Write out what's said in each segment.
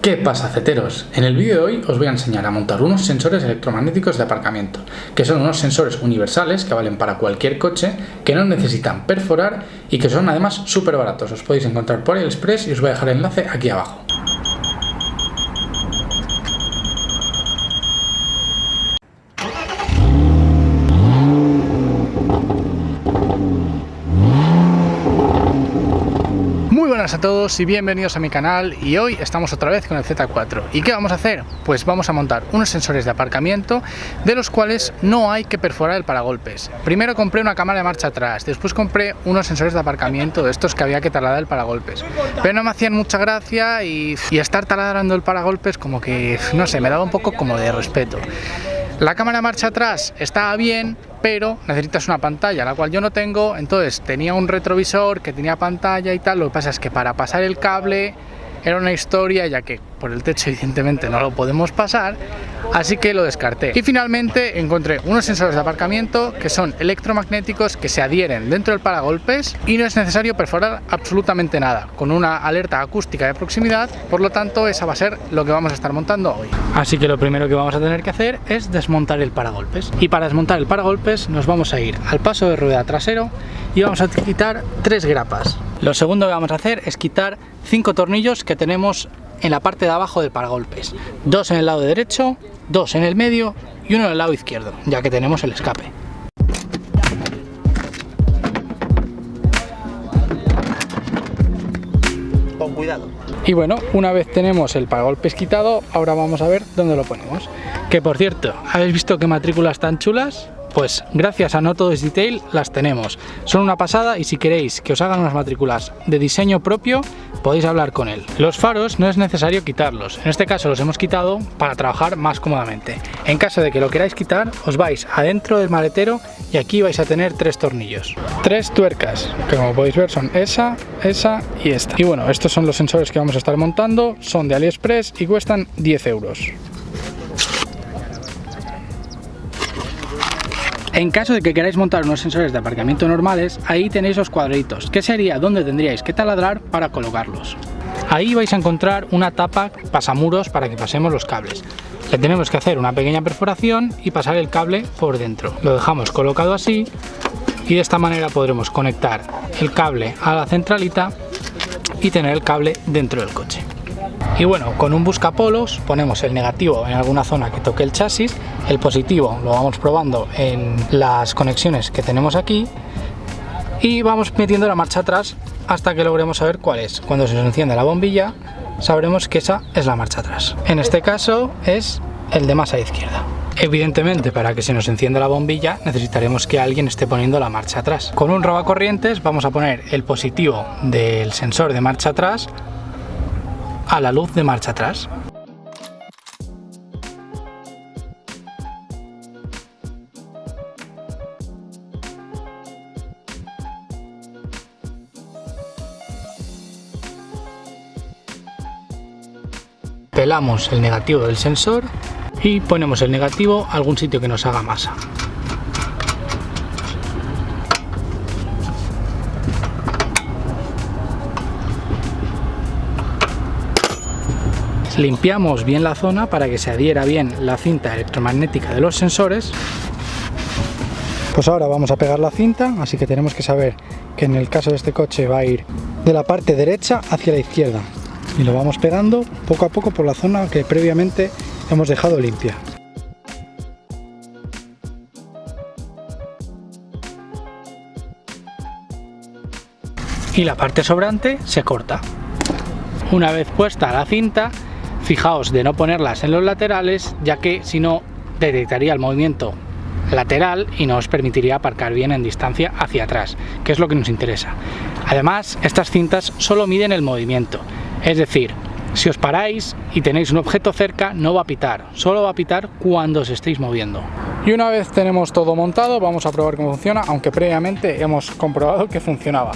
¿Qué pasa, ceteros? En el vídeo de hoy os voy a enseñar a montar unos sensores electromagnéticos de aparcamiento, que son unos sensores universales que valen para cualquier coche, que no necesitan perforar y que son además súper baratos. Os podéis encontrar por AliExpress y os voy a dejar el enlace aquí abajo. Muy buenas a todos y bienvenidos a mi canal, y hoy estamos otra vez con el Z4. ¿Y qué vamos a hacer? Pues vamos a montar unos sensores de aparcamiento de los cuales no hay que perforar el paragolpes. Primero compré una cámara de marcha atrás, después compré unos sensores de aparcamiento de estos que había que taladrar el paragolpes, pero no me hacían mucha gracia y estar taladrando el paragolpes como que, no sé, me daba un poco como de respeto. La cámara de marcha atrás estaba bien, pero necesitas una pantalla, la cual yo no tengo. Entonces tenía un retrovisor que tenía pantalla y tal. Lo que pasa es que para pasar el cable era una historia, ya que por el techo evidentemente no lo podemos pasar, así que lo descarté. Y finalmente encontré unos sensores de aparcamiento que son electromagnéticos, que se adhieren dentro del paragolpes y no es necesario perforar absolutamente nada, con una alerta acústica de proximidad. Por lo tanto, esa va a ser lo que vamos a estar montando hoy. Así que lo primero que vamos a tener que hacer es desmontar el paragolpes, y para desmontar el paragolpes nos vamos a ir al paso de rueda trasero y vamos a quitar 3 grapas. Lo segundo que vamos a hacer es quitar 5 tornillos que tenemos en la parte de abajo del paragolpes, 2 en el lado derecho, 2 en el medio y 1 en el lado izquierdo, ya que tenemos el escape. Con cuidado. Y bueno, una vez tenemos el paragolpes quitado, ahora vamos a ver dónde lo ponemos. Que por cierto, ¿habéis visto qué matrículas tan chulas? Pues gracias a No Todo es Detail las tenemos. Son una pasada, y si queréis que os hagan unas matrículas de diseño propio, podéis hablar con él. Los faros no es necesario quitarlos. En este caso los hemos quitado para trabajar más cómodamente. En caso de que lo queráis quitar, os vais adentro del maletero y aquí vais a tener 3 tornillos. 3 tuercas, que como podéis ver son esa y esta. Y bueno, estos son los sensores que vamos a estar montando. Son de AliExpress y cuestan 10 euros. En caso de que queráis montar unos sensores de aparcamiento normales, ahí tenéis los cuadraditos, que sería donde tendríais que taladrar para colocarlos. Ahí vais a encontrar una tapa pasamuros para que pasemos los cables. Le tenemos que hacer una pequeña perforación y pasar el cable por dentro. Lo dejamos colocado así y de esta manera podremos conectar el cable a la centralita y tener el cable dentro del coche. Y bueno, con un buscapolos ponemos el negativo en alguna zona que toque el chasis, el positivo lo vamos probando en las conexiones que tenemos aquí y vamos metiendo la marcha atrás hasta que logremos saber cuál es. Cuando se nos enciende la bombilla, sabremos que esa es la marcha atrás. En este caso es el de más a la izquierda. Evidentemente, para que se nos encienda la bombilla necesitaremos que alguien esté poniendo la marcha atrás. Con un robacorrientes vamos a poner el positivo del sensor de marcha atrás a la luz de marcha atrás. Pelamos el negativo del sensor y ponemos el negativo a algún sitio que nos haga masa. Limpiamos bien la zona para que se adhiera bien la cinta electromagnética de los sensores. Pues ahora vamos a pegar la cinta, así que tenemos que saber que en el caso de este coche va a ir de la parte derecha hacia la izquierda. Y lo vamos pegando poco a poco por la zona que previamente hemos dejado limpia. Y la parte sobrante se corta. Una vez puesta la cinta, fijaos de no ponerlas en los laterales, ya que si no detectaría el movimiento lateral y no os permitiría aparcar bien en distancia hacia atrás, que es lo que nos interesa. Además, estas cintas solo miden el movimiento, es decir, si os paráis y tenéis un objeto cerca no va a pitar, solo va a pitar cuando os estéis moviendo. Y una vez tenemos todo montado, vamos a probar cómo funciona, aunque previamente hemos comprobado que funcionaba.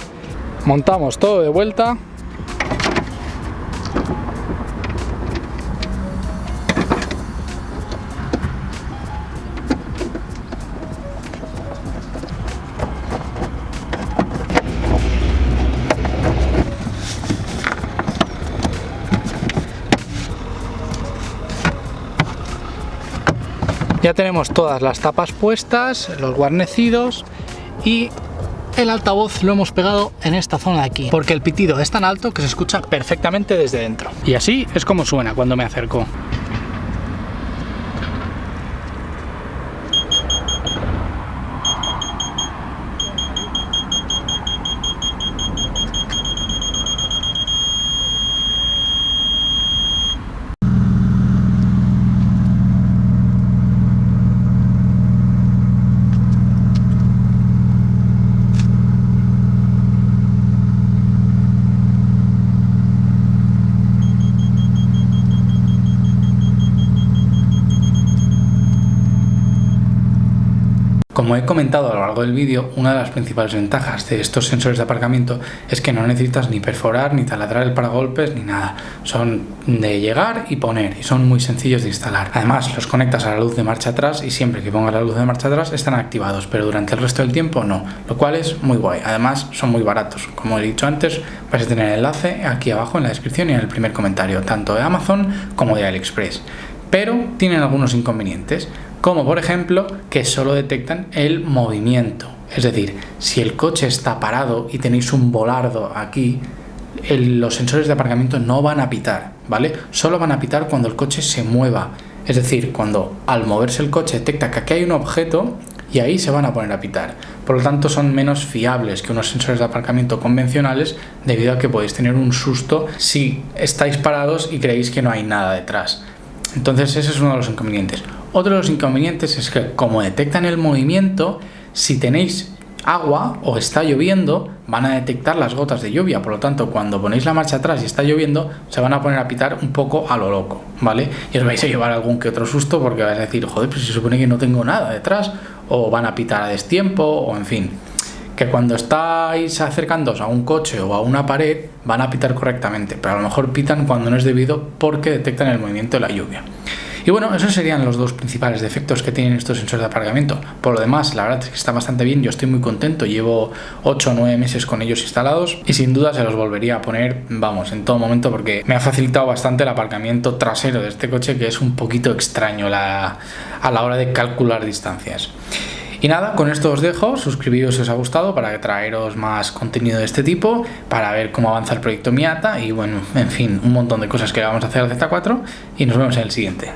Montamos todo de vuelta. Ya tenemos todas las tapas puestas, los guarnecidos y el altavoz lo hemos pegado en esta zona de aquí, porque el pitido es tan alto que se escucha perfectamente desde dentro. Y así es como suena cuando me acerco. Como he comentado a lo largo del vídeo, una de las principales ventajas de estos sensores de aparcamiento es que no necesitas ni perforar, ni taladrar el paragolpes, ni nada. Son de llegar y poner, y son muy sencillos de instalar. Además, los conectas a la luz de marcha atrás y siempre que pongas la luz de marcha atrás están activados, pero durante el resto del tiempo no, lo cual es muy guay. Además, son muy baratos. Como he dicho antes, vais a tener el enlace aquí abajo en la descripción y en el primer comentario, tanto de Amazon como de AliExpress. Pero tienen algunos inconvenientes, como por ejemplo que solo detectan el movimiento. Es decir, si el coche está parado y tenéis un volardo aquí, los sensores de aparcamiento no van a pitar, ¿vale? Solo van a pitar cuando el coche se mueva. Es decir, cuando al moverse el coche detecta que aquí hay un objeto y ahí se van a poner a pitar. Por lo tanto, son menos fiables que unos sensores de aparcamiento convencionales debido a que podéis tener un susto si estáis parados y creéis que no hay nada detrás. Entonces ese es uno de los inconvenientes. Otro de los inconvenientes es que como detectan el movimiento, si tenéis agua o está lloviendo, van a detectar las gotas de lluvia. Por lo tanto, cuando ponéis la marcha atrás y está lloviendo, se van a poner a pitar un poco a lo loco, ¿vale? Y os vais a llevar algún que otro susto porque vais a decir, joder, pues se supone que no tengo nada detrás, o van a pitar a destiempo, o en fin. Que cuando estáis acercándoos a un coche o a una pared van a pitar correctamente, pero a lo mejor pitan cuando no es debido porque detectan el movimiento de la lluvia. Y bueno, esos serían los dos principales defectos que tienen estos sensores de aparcamiento. Por lo demás, la verdad es que está bastante bien, yo estoy muy contento, llevo 8 o 9 meses con ellos instalados y sin duda se los volvería a poner, vamos, en todo momento porque me ha facilitado bastante el aparcamiento trasero de este coche, que es un poquito extraño a la hora de calcular distancias. Y nada, con esto os dejo, suscribíos si os ha gustado para traeros más contenido de este tipo, para ver cómo avanza el proyecto Miata y bueno, en fin, un montón de cosas que vamos a hacer al Z4 y nos vemos en el siguiente.